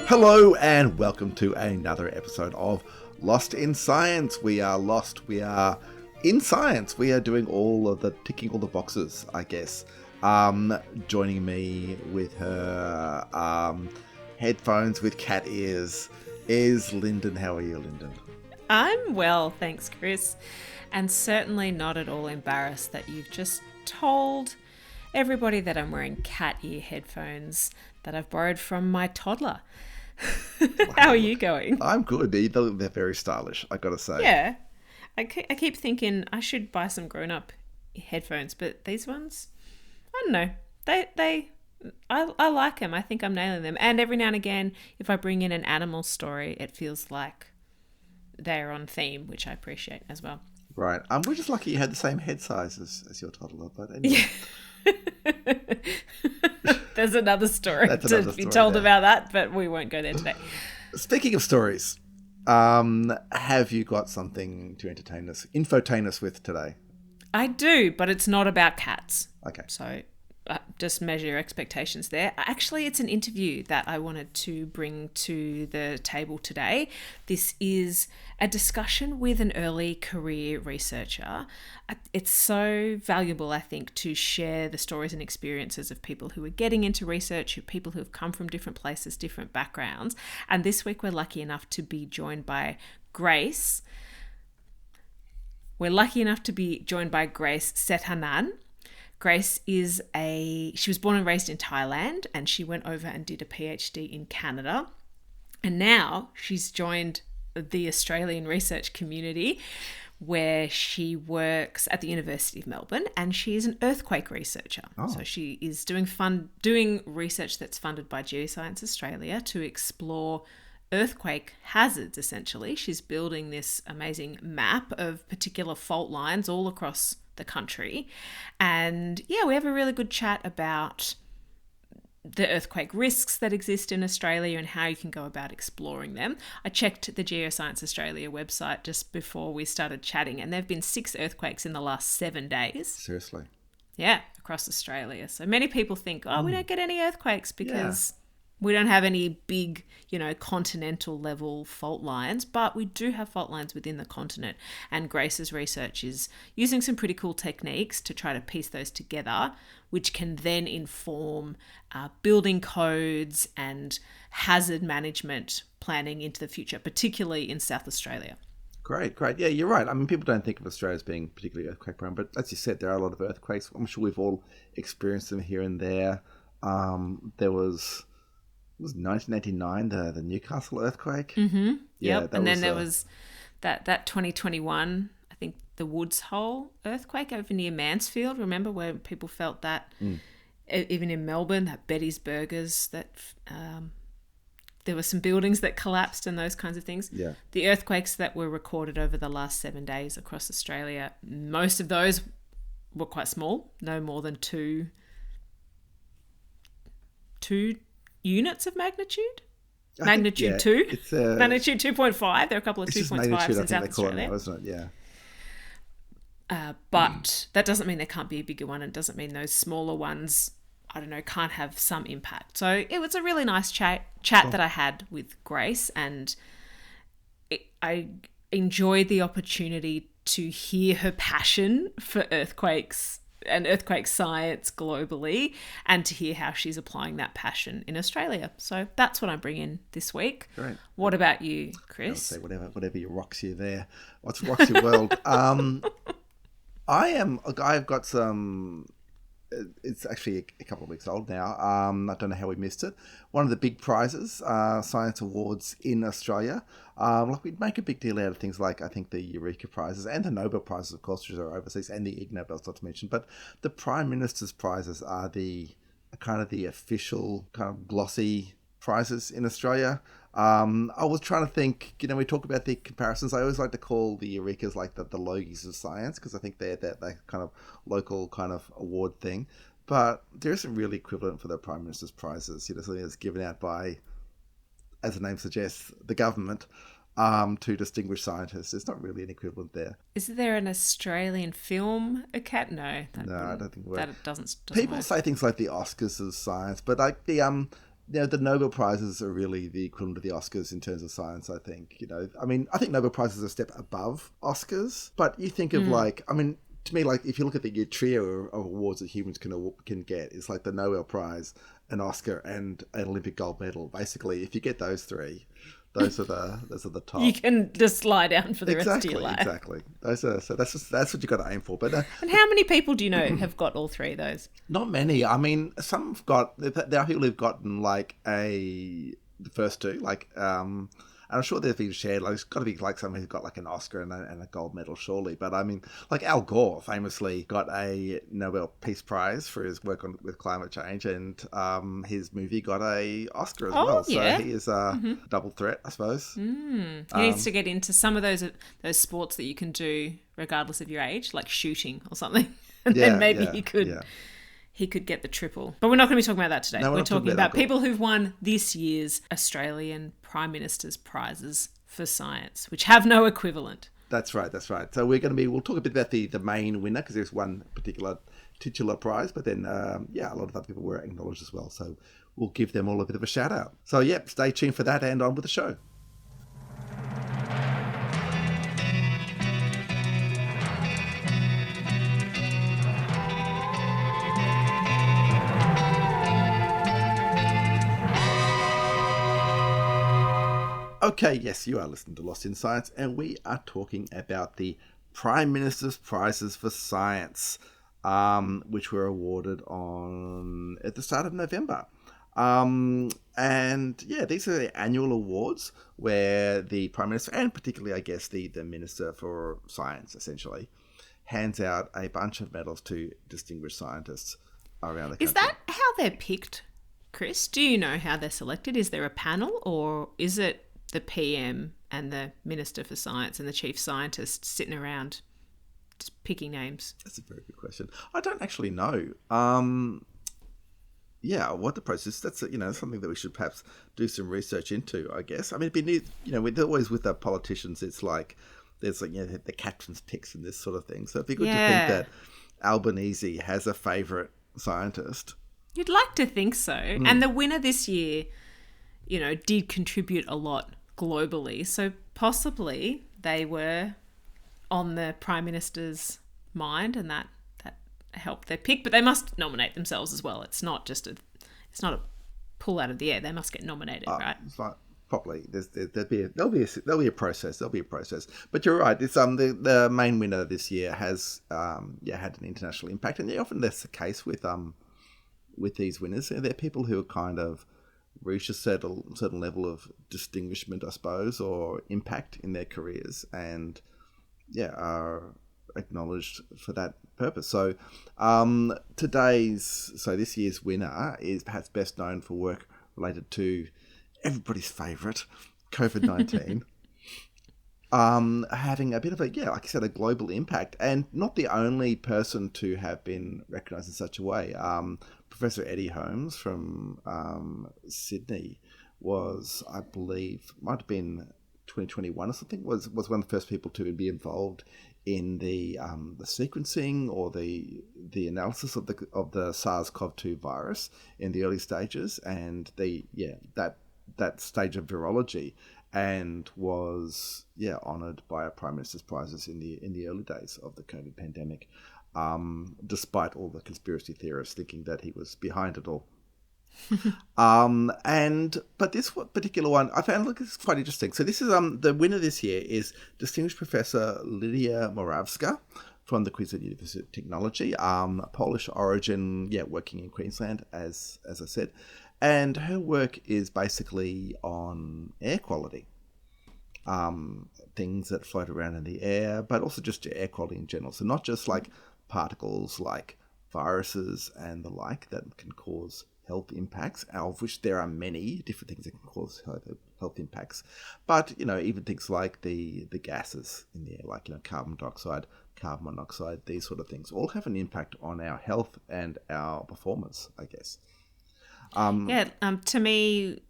Hello and welcome to another episode of Lost in Science. We are lost. We are in science. We are doing ticking all the boxes, I guess. Joining me with her headphones with cat ears is Linden. How are you, Linden? I'm well, thanks, Chris. And certainly not at all embarrassed that you've just told everybody that I'm wearing cat ear headphones that I've borrowed from my toddler. How are you going? I'm good. They're very stylish, I gotta say. Yeah. I keep thinking I should buy some grown-up headphones, but these ones, I don't know. I like them. I think I'm nailing them. And every now and again, if I bring in an animal story, it feels like they're on theme, which I appreciate as well. Right. We're just lucky you had the same head size as your toddler, but anyway. Yeah. There's another story to be told about that, but we won't go there today. Speaking of stories, have you got something to infotain us with today? I do, but it's not about cats. Okay. So just measure your expectations there. Actually, it's an interview that I wanted to bring to the table today. This is a discussion with an early career researcher. It's so valuable, I think, to share the stories and experiences of people who are getting into research, people who have come from different places, different backgrounds. And this week we're lucky enough to be joined by Grace. We're lucky enough to be joined by Grace Sethanant. Grace she was born and raised in Thailand, and she went over and did a PhD in Canada. And now she's joined the Australian research community where she works at the University of Melbourne, and she is an earthquake researcher. Oh. So she is doing research that's funded by Geoscience Australia to explore earthquake hazards, essentially. She's building this amazing map of particular fault lines all across the country. And yeah, we have a really good chat about the earthquake risks that exist in Australia and how you can go about exploring them. I checked the Geoscience Australia website just before we started chatting, and there have been 6 earthquakes in the last 7 days. Seriously? Yeah, across Australia. So many people think, we don't get any earthquakes because we don't have any big, continental level fault lines, but we do have fault lines within the continent. And Grace's research is using some pretty cool techniques to try to piece those together, which can then inform building codes and hazard management planning into the future, particularly in South Australia. Great. Yeah, you're right. I mean, people don't think of Australia as being particularly earthquake prone, but as you said, there are a lot of earthquakes. I'm sure we've all experienced them here and there. There was 1989, the Newcastle earthquake. Mm-hmm. Yeah, and then there was that 2021, I think, the Woods Hole earthquake over near Mansfield. Remember, where people felt that, even in Melbourne, that Betty's Burgers, that there were some buildings that collapsed and those kinds of things. Yeah. The earthquakes that were recorded over the last 7 days across Australia, most of those were quite small, no more than two units of magnitude. Magnitude 2. It's magnitude 2.5. There are a couple of 2.5s in South Australia. Now, isn't it? Yeah. But that doesn't mean there can't be a bigger one, and doesn't mean those smaller ones, I don't know, can't have some impact. So it was a really nice chat that I had with Grace, and I enjoyed the opportunity to hear her passion for earthquakes and earthquake science globally, and to hear how she's applying that passion in Australia. So that's what I'm bringing this week. Great. What about you, Chris? I'll say whatever rocks you there. What rocks your world? I've got some. It's actually a couple of weeks old now. I don't know how we missed it. One of the big prizes, science awards in Australia. We'd make a big deal out of things like, I think, the Eureka prizes and the Nobel prizes, of course, which are overseas, and the Ig Nobels, not to mention. But the Prime Minister's prizes are the official kind of glossy prizes in Australia. I was trying to think, we talk about the comparisons. I always like to call the Eurekas like the Logies of science, because I think they're that kind of local kind of award thing. But there isn't really equivalent for the Prime Minister's prizes, something that's given out by, as the name suggests, the government to distinguished scientists. There's not really an equivalent there. Is there an Australian film No. I don't think that doesn't people work. say things like the Oscars of science, but like the the Nobel Prizes are really the equivalent of the Oscars in terms of science, I think. I mean, I think Nobel Prizes are a step above Oscars, but you think of to me, like, if you look at the trio of awards that humans can get, it's like the Nobel Prize, an Oscar, and an Olympic gold medal. Basically, if you get those three, those are the top. You can just lie down for the rest of your life. Exactly. That's what you got to aim for. But and how many people do you know have got all three of those? Not many. I mean, some have got. There are people who've gotten like the first two, like and I'm sure they've been shared. Like, it's got to be like someone who's got like an Oscar and a gold medal, surely. But I mean, like Al Gore famously got a Nobel Peace Prize for his work with climate change, and his movie got a Oscar as well. Yeah. So he is a double threat, I suppose. He needs to get into some of those sports that you can do regardless of your age, like shooting or something, and then maybe he could. Yeah. He could get the triple. But we're not going to be talking about that today. No, we're talking about people who've won this year's Australian Prime Minister's prizes for science, which have no equivalent. That's right. So we'll talk a bit about the main winner, because there's one particular titular prize, but then, a lot of other people were acknowledged as well. So we'll give them all a bit of a shout out. So, stay tuned for that, and on with the show. Okay, yes, you are listening to Lost in Science, and we are talking about the Prime Minister's Prizes for Science, which were awarded at the start of November. These are the annual awards where the Prime Minister, and particularly, I guess, the Minister for Science, essentially, hands out a bunch of medals to distinguished scientists around the country. Is that how they're picked, Chris? Do you know how they're selected? Is there a panel, or is it the PM and the Minister for Science and the Chief Scientist sitting around just picking names? That's a very good question. I don't actually know. What the process is. That's something that we should perhaps do some research into, I guess. I mean, it'd be with always with the politicians, it's like there's the captain's picks and this sort of thing. So it'd be good to think that Albanese has a favourite scientist. You'd like to think so. And the winner this year, did contribute a lot globally. So possibly they were on the Prime Minister's mind, and that helped their pick. But they must nominate themselves as well. It's not a pull out of the air. They must get nominated, right? It's like properly. There'll be a process. But you're right. It's the main winner this year has had an international impact, and often that's the case with these winners. They're people who are kind of reach a certain level of distinguishment, I suppose, or impact in their careers, and are acknowledged for that purpose. So this year's winner is perhaps best known for work related to everybody's favourite, COVID-19. Having a bit of like I said, a global impact, and not the only person to have been recognised in such a way. Professor Eddie Holmes from Sydney was, I believe, might have been 2021 or something, was one of the first people to be involved in the sequencing or the analysis of the SARS-CoV-2 virus in the early stages, and that stage of virology, and was honoured by a Prime Minister's Prizes in the early days of the COVID pandemic, despite all the conspiracy theorists thinking that he was behind it all. But this particular one I found it's quite interesting. So this is the winner this year is Distinguished Professor Lidia Morawska from the Queensland University of Technology, Polish origin, working in Queensland as I said, and her work is basically on air quality, things that float around in the air, but also just air quality in general. So not just like particles like viruses and the like that can cause health impacts, of which there are many different things that can cause health impacts, but even things like the gases in the air, like carbon dioxide, carbon monoxide, these sort of things all have an impact on our health and our performance, I guess. To me,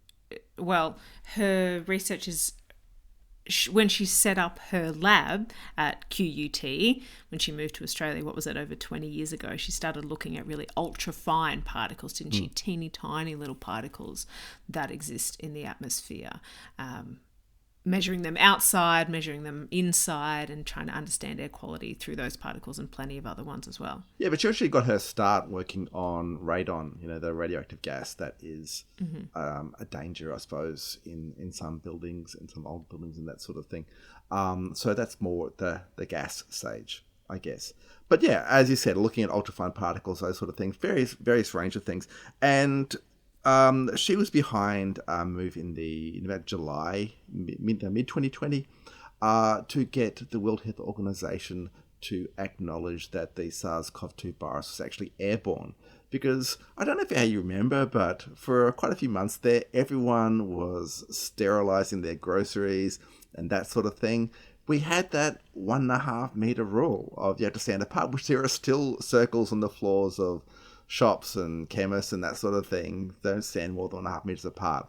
well, her research is when she set up her lab at QUT, when she moved to Australia, what was it, over 20 years ago, she started looking at really ultra fine particles, didn't she? Teeny tiny little particles that exist in the atmosphere. Measuring them outside, measuring them inside, and trying to understand air quality through those particles and plenty of other ones as well. Yeah, but she actually got her start working on radon, the radioactive gas that is a danger, I suppose, in some buildings, in some old buildings and that sort of thing. So that's more the gas stage, I guess. But yeah, as you said, looking at ultrafine particles, those sort of things, various range of things. And she was behind a move in about July, mid 2020, to get the World Health Organization to acknowledge that the SARS-CoV-2 virus was actually airborne. Because I don't know how you remember, but for quite a few months there, everyone was sterilizing their groceries and that sort of thing. We had that 1.5 meter rule of you had to stand apart, which there are still circles on the floors of shops and chemists and that sort of thing. Don't stand more than 1.5 meters apart.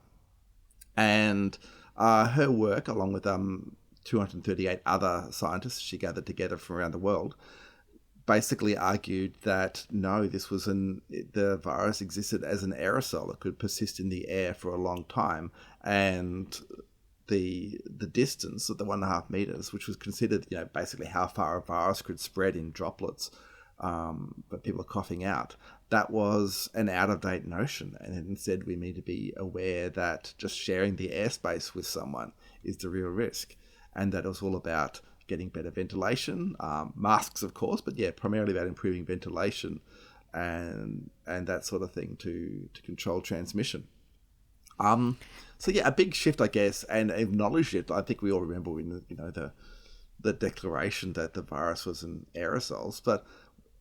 And her work, along with 238 other scientists she gathered together from around the world, basically argued that no, the virus existed as an aerosol. It could persist in the air for a long time, and the distance of the 1.5 meters, which was considered, basically how far a virus could spread in droplets, but people are coughing out. That was an out-of-date notion, and instead we need to be aware that just sharing the airspace with someone is the real risk, and that it was all about getting better ventilation, masks of course, but yeah, primarily about improving ventilation and that sort of thing to control transmission. So yeah, a big shift, I guess, and acknowledged it. I think we all remember when the declaration that the virus was an aerosols, but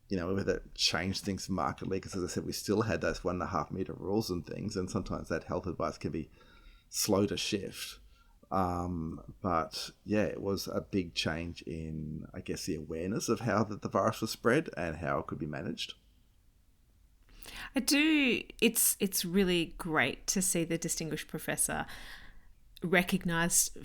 whether it changed things markedly, because as I said, we still had those 1.5 meter rules and things, and sometimes that health advice can be slow to shift. But yeah, it was a big change in, I guess, the awareness of how the virus was spread and how it could be managed. I do. It's really great to see the distinguished professor recognised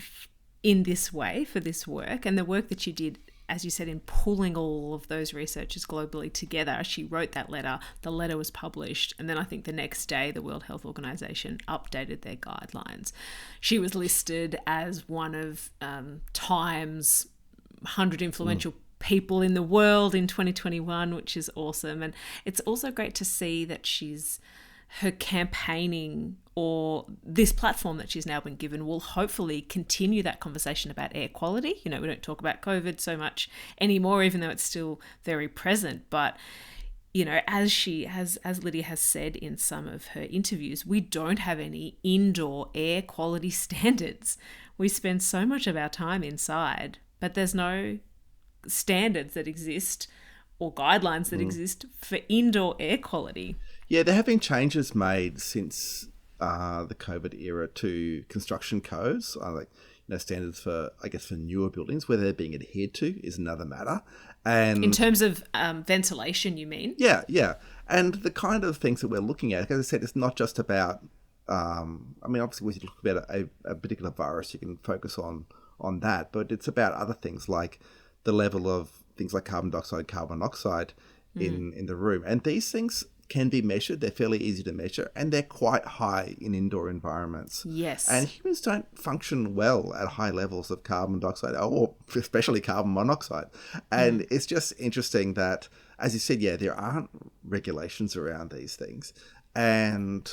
in this way for this work, and the work that she did, as you said, in pulling all of those researchers globally together. She wrote that letter, the letter was published, and then I think the next day the World Health Organization updated their guidelines. She was listed as one of Time's 100 influential people in the world in 2021, which is awesome. And it's also great to see that her campaigning, or this platform that she's now been given, will hopefully continue that conversation about air quality. We don't talk about COVID so much anymore, even though it's still very present. But, as Lydia has said in some of her interviews, we don't have any indoor air quality standards. We spend so much of our time inside, but there's no standards that exist or guidelines that exist for indoor air quality. Yeah, there have been changes made since the COVID era to construction codes, standards for newer buildings. Whether they're being adhered to is another matter. And in terms of ventilation, you mean? Yeah. And the kind of things that we're looking at, as I said, it's not just about, obviously when you look about a particular virus, you can focus on that, but it's about other things like the level of things like carbon dioxide, carbon monoxide in the room. And these things can be measured. They're fairly easy to measure, and they're quite high in indoor environments. Yes. And humans don't function well at high levels of carbon dioxide, or especially carbon monoxide. And it's just interesting that, as you said, there aren't regulations around these things. And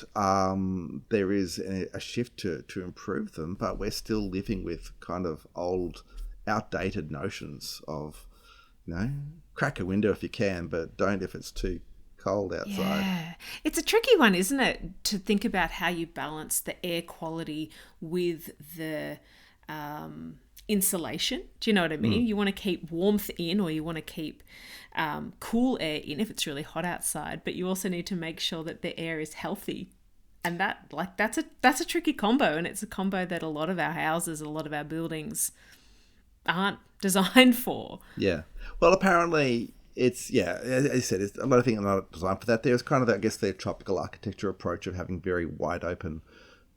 there is a shift to improve them, but we're still living with kind of old, outdated notions of, crack a window if you can, but don't if it's too cold outside. Yeah. It's a tricky one, isn't it, to think about how you balance the air quality with the insulation. Do you know what I mean? You want to keep warmth in, or you want to keep cool air in if it's really hot outside, but you also need to make sure that the air is healthy. And that's a tricky combo, and it's a combo that a lot of our houses, a lot of our buildings aren't designed for. Yeah. Well, apparently it's, as I said, it's a lot of things are not designed for that. There's kind of, I guess, their tropical architecture approach of having very wide open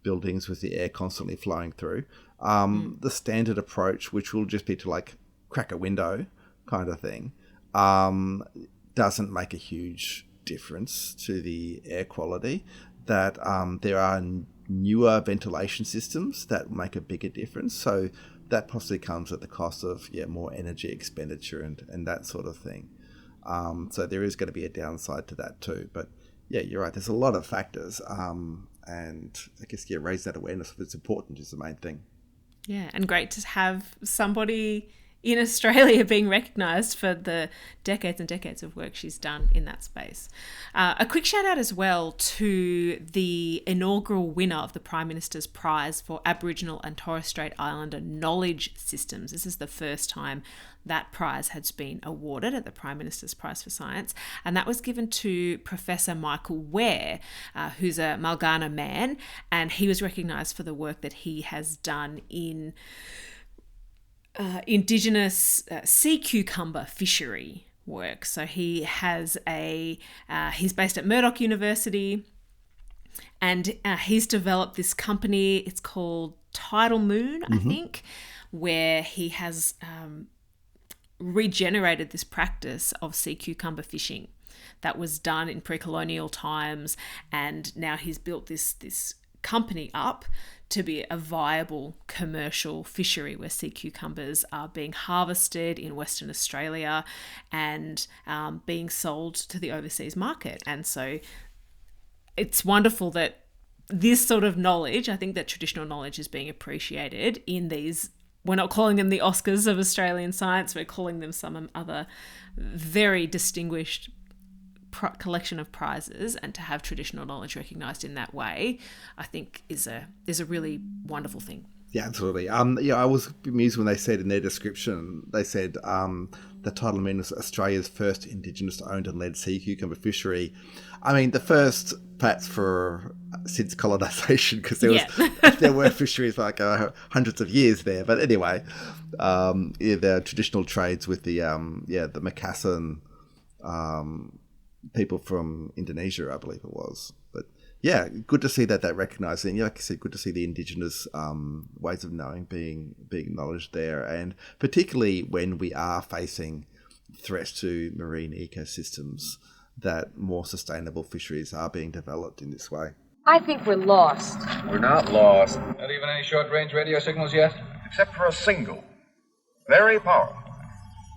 buildings with the air constantly flowing through. Mm. The standard approach, which will just be to like crack a window kind of thing, um, doesn't make a huge difference to the air quality. That there are newer ventilation systems that make a bigger difference. So that possibly comes at the cost of more energy expenditure and that sort of thing. So there is going to be a downside to that too. But yeah, you're right. There's a lot of factors, and I guess raising that awareness of it's important is the main thing. Yeah, and great to have somebody in Australia being recognised for the decades and decades of work she's done in that space. A quick shout out as well to the inaugural winner of the Prime Minister's Prize for Aboriginal and Torres Strait Islander Knowledge Systems. This is the first time that prize has been awarded at the Prime Minister's Prize for Science, and that was given to Professor Michael Ware, who's a Malgana man, and he was recognised for the work that he has done in Indigenous sea cucumber fishery work. So he has he's based at Murdoch University, and he's developed this company. It's called Tidal Moon, I think, where he has regenerated this practice of sea cucumber fishing that was done in pre-colonial times, and now he's built this company up to be a viable commercial fishery where sea cucumbers are being harvested in Western Australia and being sold to the overseas market. And so it's wonderful that this sort of knowledge, I think that traditional knowledge is being appreciated in these. We're not calling them the Oscars of Australian science, we're calling them some other very distinguished collection of prizes, and to have traditional knowledge recognised in that way, I think is a really wonderful thing. Yeah, absolutely. I was amused when they said in their description, they said the Tidal Moon is Australia's first Indigenous owned and led sea cucumber fishery. I mean, the first perhaps for since colonisation, because there were fisheries for like hundreds of years there. But anyway, the traditional trades with the Macassan people from Indonesia, I believe it was. But yeah, good to see that recognised. And like I said, good to see the Indigenous ways of knowing being acknowledged there. And particularly when we are facing threats to marine ecosystems, that more sustainable fisheries are being developed in this way. I think we're lost. We're not lost. Not even any short-range radio signals yet? Except for a single, very powerful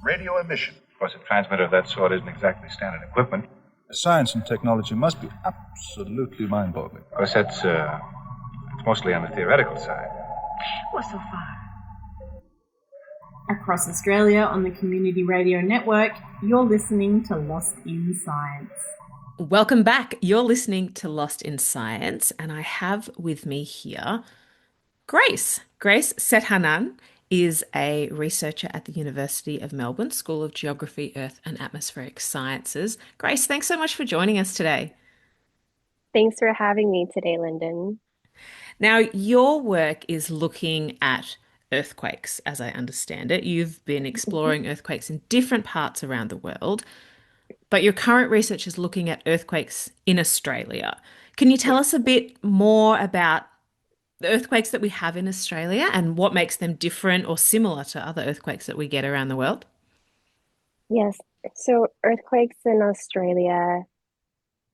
radio emission. Of course, a transmitter of that sort isn't exactly standard equipment. Science and technology must be absolutely mind-boggling. Of course, it's mostly on the theoretical side. We're so far. Across Australia on the Community Radio Network, you're listening to Lost in Science. Welcome back. You're listening to Lost in Science, and I have with me here Grace. Grace Sethanant is a researcher at the University of Melbourne School of Geography, Earth and Atmospheric Sciences. Grace, thanks so much for joining us today. Thanks for having me today, Linden. Now, your work is looking at earthquakes, as I understand it. You've been exploring earthquakes in different parts around the world, but your current research is looking at earthquakes in Australia. Can you tell us a bit more about the earthquakes that we have in Australia and what makes them different or similar to other earthquakes that we get around the world? Yes, so earthquakes in Australia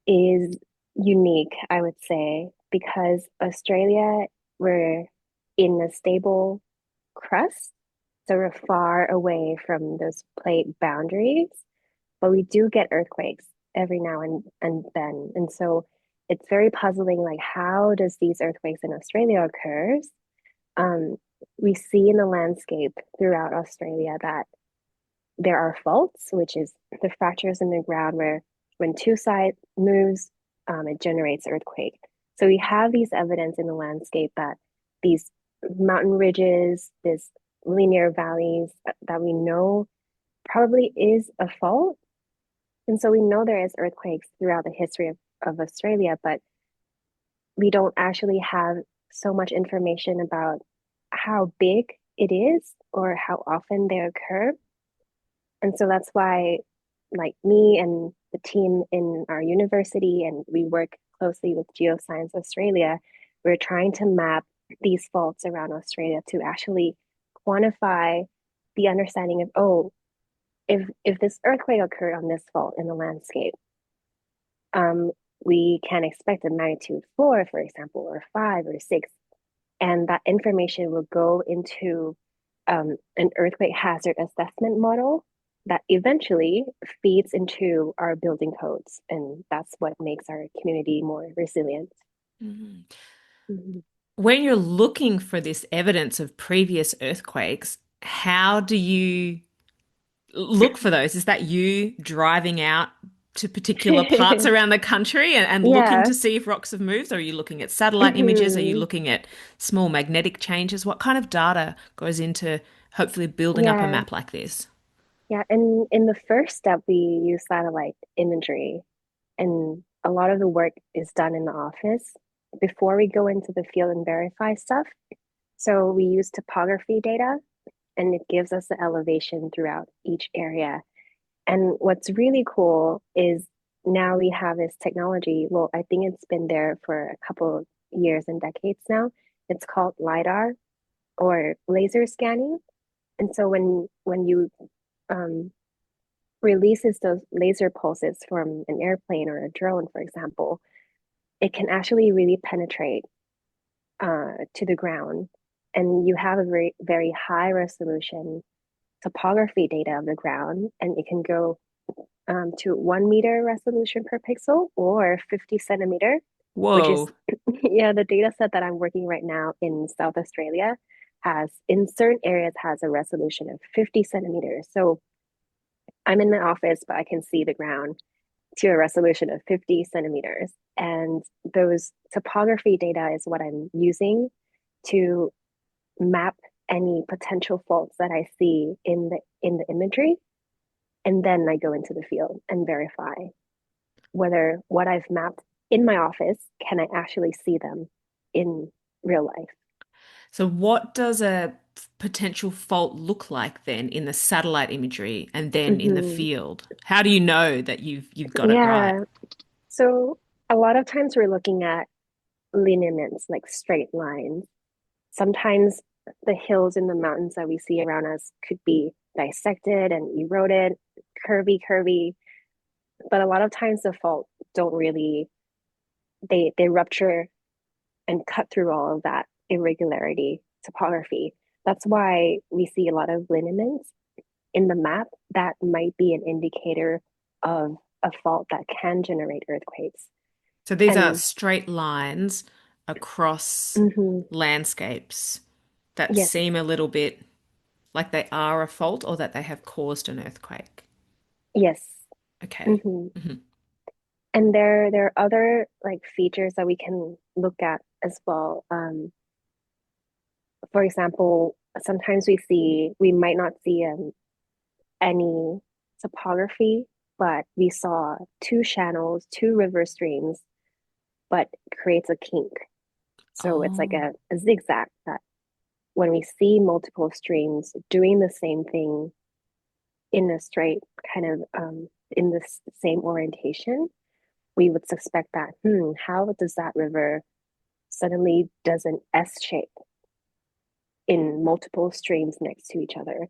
is unique, I would say, because Australia, we're in a stable crust, so we're far away from those plate boundaries, but we do get earthquakes every now and then. And so it's very puzzling, like how does these earthquakes in Australia occurs? We see in the landscape throughout Australia that there are faults, which is the fractures in the ground where when two sides moves, it generates earthquake. So we have these evidence in the landscape that these mountain ridges, this linear valleys that we know probably is a fault. And so we know there is earthquakes throughout the history of Australia, but we don't actually have so much information about how big it is or how often they occur. And so that's why, like me and the team in our university, and we work closely with Geoscience Australia, we're trying to map these faults around Australia to actually quantify the understanding of, oh, if this earthquake occurred on this fault in the landscape, we can expect a magnitude 4, for example, or 5 or 6, and that information will go into an earthquake hazard assessment model that eventually feeds into our building codes, and that's what makes our community more resilient. Mhm. Mhm. When you're looking for this evidence of previous earthquakes, how do you look for those? Is that you driving out to particular parts around the country and looking Yeah. to see if rocks have moved? Or are you looking at satellite images? Are you Mhm. looking at small magnetic changes? What kind of data goes into hopefully building up a Yeah. map like this? Yeah. And in the first step, we use satellite imagery, and a lot of the work is done in the office before we go into the field and verify stuff. So we use topography data, and it gives us the elevation throughout each area. And what's really cool is now we have this technology. Well, I think it's been there for a couple of years and decades now. It's called LiDAR, or laser scanning. And so when you um, releases those laser pulses from an airplane or a drone, for example, it can actually really penetrate to the ground. And you have a very, very high resolution topography data of the ground, and it can go to 1 meter resolution per pixel or 50 centimeter, which is, Whoa. yeah, the data set that I'm working right now in South Australia has, in certain areas, has a resolution of 50 centimeters. So I'm in the office, but I can see the ground to a resolution of 50 centimeters. And those topography data is what I'm using to map any potential faults that I see in the imagery. And then I go into the field and verify whether what I've mapped in my office, can I actually see them in real life? So what does a potential fault look like then in the satellite imagery and then in the Hmm. field? How do you know that you've got it right? Yeah. So a lot of times we're looking at lineaments, like straight lines. Sometimes the hills and the mountains that we see around us could be dissected and eroded, curvy. But a lot of times the fault don't really, they rupture and cut through all of that irregularity topography. That's why we see a lot of lineaments in the map that might be an indicator of a fault that can generate earthquakes. So these are And straight lines across mhm, landscapes that yes, seem a little bit like they are a fault or that they have caused an earthquake. yes. Okay. Hmm. Hmm. And there are other like features that we can look at as well. For example, sometimes we might not see any topography, but we saw two channels, two river streams, but creates a kink. So it's like Oh, a zigzag that when we see multiple streams doing the same thing in a straight kind of in this same orientation, we would suspect that, how does that river suddenly does an S shape in multiple streams next to each other?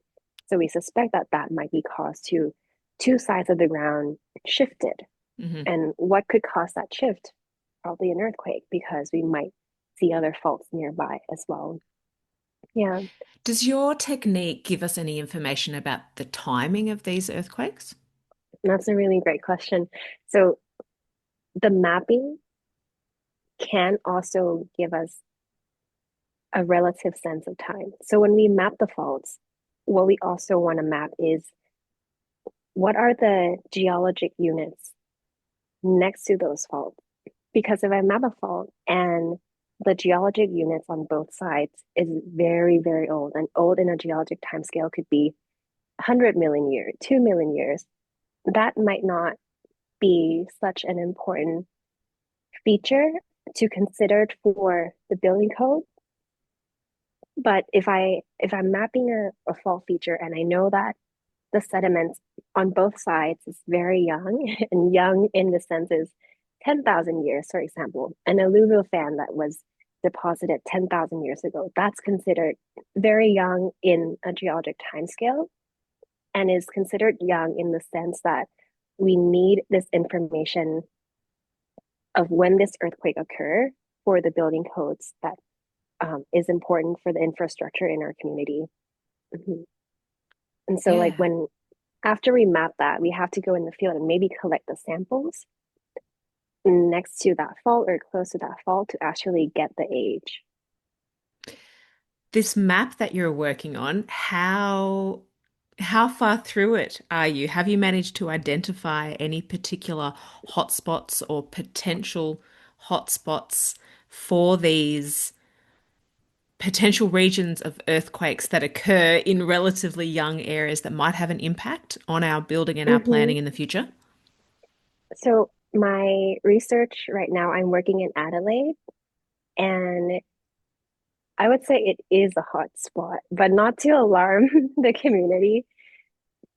So we suspect that that might be caused to two sides of the ground shifted. hmm. And what could cause that shift? Probably an earthquake, because we might see other faults nearby as well. Yeah, Does your technique give us any information about the timing of these earthquakes? that's a really great question. So the mapping can also give us a relative sense of time. So when we map the faults, what we also want to map is what are the geologic units next to those faults? Because if I map a fault and the geologic units on both sides is very, very old, and old in a geologic timescale could be 100 million years, 2 million years, that might not be such an important feature to consider for the building code. But if I'm mapping a fault feature and I know that the sediments on both sides is very young, and young in the sense is 10,000 years, for example, an alluvial fan that was deposited 10,000 years ago. That's considered very young in a geologic timescale and is considered young in the sense that we need this information of when this earthquake occurred for the building codes that is important for the infrastructure in our community. Mm-hmm. And so like Yeah. when after we map that, we have to go in the field and maybe collect the samples next to that fault or close to that fault to actually get the age. This map that you're working on, how far through it are you? Have you managed to identify any particular hotspots or potential hotspots for these potential regions of earthquakes that occur in relatively young areas that might have an impact on our building and our Mm-hmm. planning in the future? So my research right now, I'm working in Adelaide, and I would say it is a hot spot, but not to alarm the community.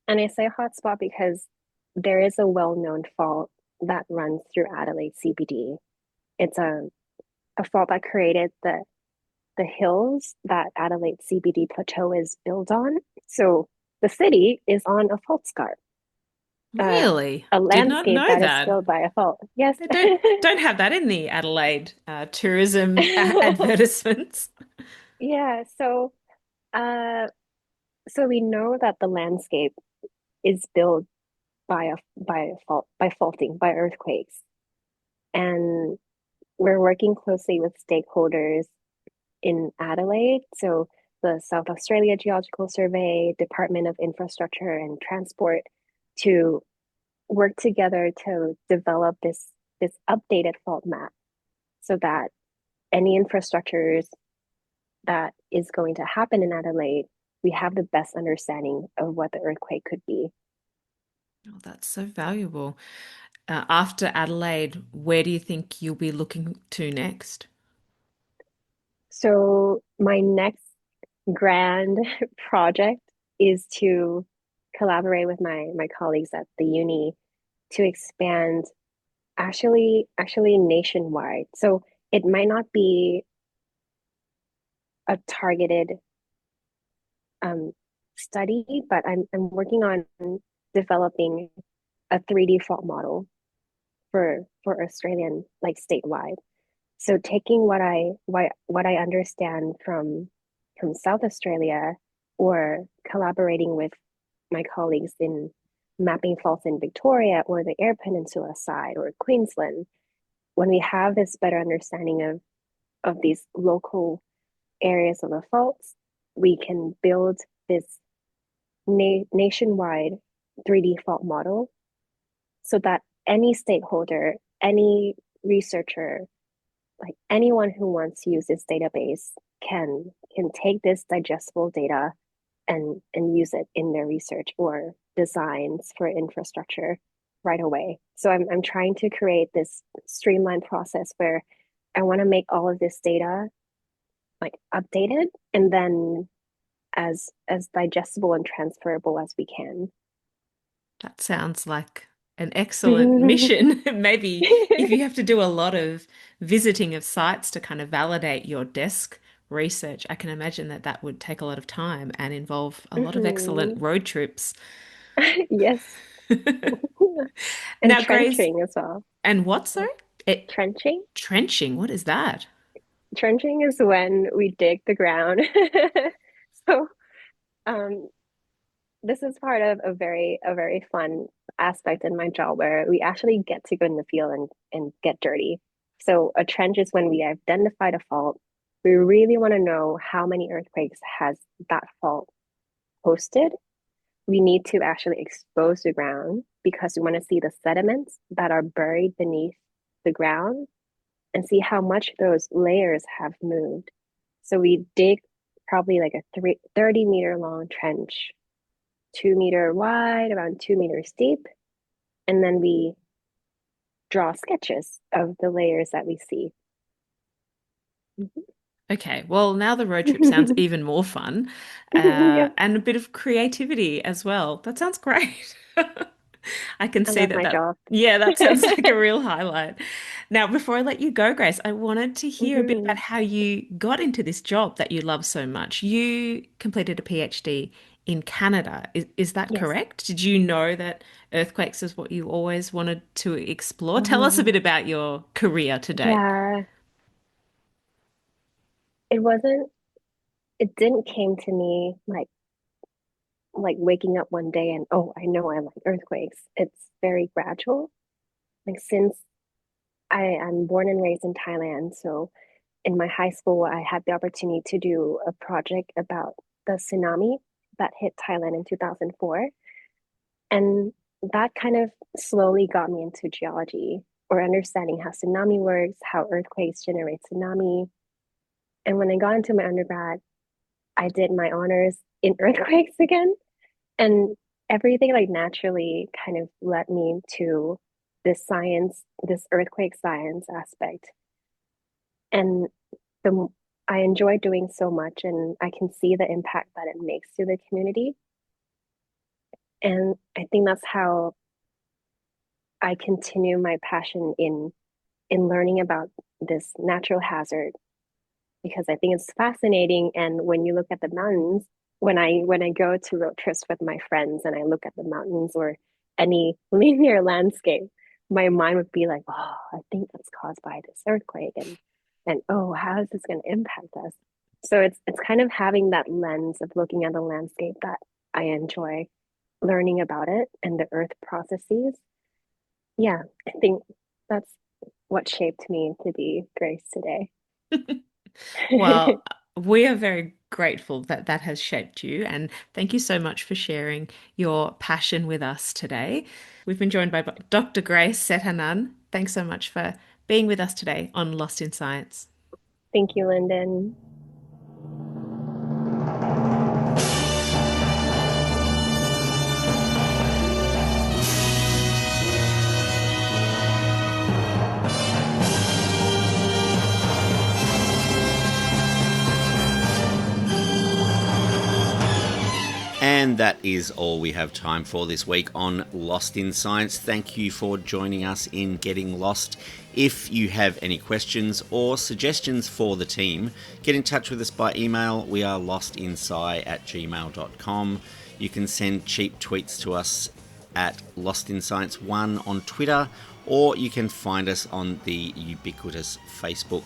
And I say hot spot because there is a well-known fault that runs through Adelaide CBD. It's a fault that created the hills that Adelaide CBD plateau is built on. So the city is on a fault scarp, uh, Really? a Did not landscape know that is that. filled by a fault. Yes. They don't have that in the Adelaide tourism advertisements. Yeah, uh so we know that the landscape is built by faulting, by earthquakes. And we're working closely with stakeholders in Adelaide. So the South Australia Geological Survey, Department of Infrastructure and Transport to work together to develop this updated fault map so that any infrastructures that is going to happen in Adelaide, we have the best understanding of what the earthquake could be. Oh, that's so valuable. After Adelaide, where do you think you'll be looking to next? So my next grand project is to collaborate with my colleagues at the uni to expand actually nationwide. So it might not be a targeted um, study, but I'm working on developing a 3D fault model for Australian like statewide. So taking what I understand from South Australia or collaborating with my colleagues in mapping faults in Victoria or the Eyre Peninsula side or Queensland, when we have this better understanding of these local areas of the faults, we can build this nationwide 3D fault model so that any stakeholder, any researcher, like anyone who wants to use this database can take this digestible data and use it in their research or designs for infrastructure right away. So I'm trying to create this streamlined process where I want to make all of this data like updated and then as digestible and transferable as we can. That sounds like an excellent mission. Maybe if you have to do a lot of visiting of sites to kind of validate your desk research, I can imagine that that would take a lot of time and involve a lot of excellent Mhm. road trips. Yes. And Now, Grace, trenching as well. and what, sorry? It, Trenching? trenching, what is that? Trenching is when we dig the ground. So, um, this is part of a very fun aspect in my job where we actually get to go in the field and get dirty. So a trench is when we identified a fault. We really want to know how many earthquakes has that fault hosted. We need to actually expose the ground because we want to see the sediments that are buried beneath the ground and see how much those layers have moved. So we dig probably like a 30-meter long trench, 2 meter wide, around 2 meters deep. And then we draw sketches of the layers that we see. Okay, well, now the road trip sounds even more fun, Yep, and a bit of creativity as well. That sounds great. I can I see love that my job. yeah, that sounds like a real highlight. Now, before I let you go, Grace, I wanted to hear a bit Hmm. about how you got into this job that you love so much. You completed a PhD in Canada. Is that Yes. correct? Did you know that earthquakes is what you always wanted to explore? Tell us a Hmm. bit about your career to date. Yeah, it wasn't, it didn't came to me like waking up one day and oh, I know I like earthquakes. It's very gradual. Like since I'm born and raised in Thailand, so in my high school I had the opportunity to do a project about the tsunami that hit Thailand in 2004. And that kind of slowly got me into geology or understanding how tsunami works, how earthquakes generate tsunami. And when I got into my undergrad, I did my honors in earthquakes again. And everything like naturally kind of led me to this science, this earthquake science aspect. And the I enjoy doing so much and I can see the impact that it makes to the community. And I think that's how I continue my passion in learning about this natural hazard because I think it's fascinating. And when you look at the mountains, when I go to road trips with my friends and I look at the mountains or any linear landscape, my mind would be like, oh, I think that's caused by this earthquake and oh, how is this going to impact us? So it's kind of having that lens of looking at the landscape that I enjoy learning about it and the earth processes. Yeah, I think that's what shaped me to be Grace today. Well, we are very grateful that that has shaped you, and thank you so much for sharing your passion with us today. We've been joined by Dr. Grace Sethanant. Thanks so much for being with us today on Lost in Science. Thank you, Linden. And that is all we have time for this week on Lost in Science. Thank you for joining us in Getting Lost. If you have any questions or suggestions for the team, get in touch with us by email. We are lostinsci@gmail.com. You can send cheap tweets to us at LostInScience1 on Twitter, or you can find us on the ubiquitous Facebook.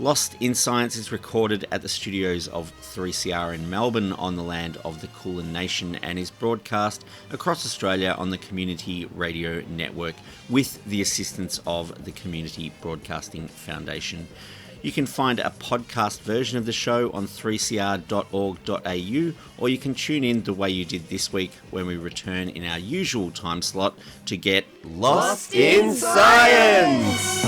Lost in Science is recorded at the studios of 3CR in Melbourne on the land of the Kulin Nation and is broadcast across Australia on the Community Radio Network with the assistance of the Community Broadcasting Foundation. You can find a podcast version of the show on 3cr.org.au, or you can tune in the way you did this week when we return in our usual time slot to get Lost in Science!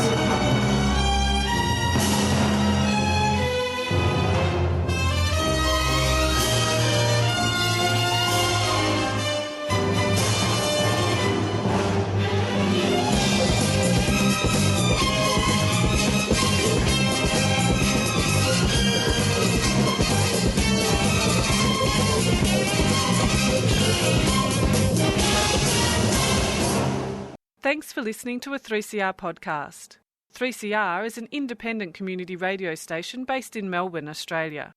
Thanks for listening to a 3CR podcast. 3CR is an independent community radio station based in Melbourne, Australia.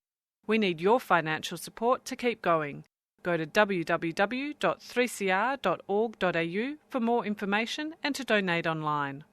We need your financial support to keep going. Go to www.3cr.org.au for more information and to donate online.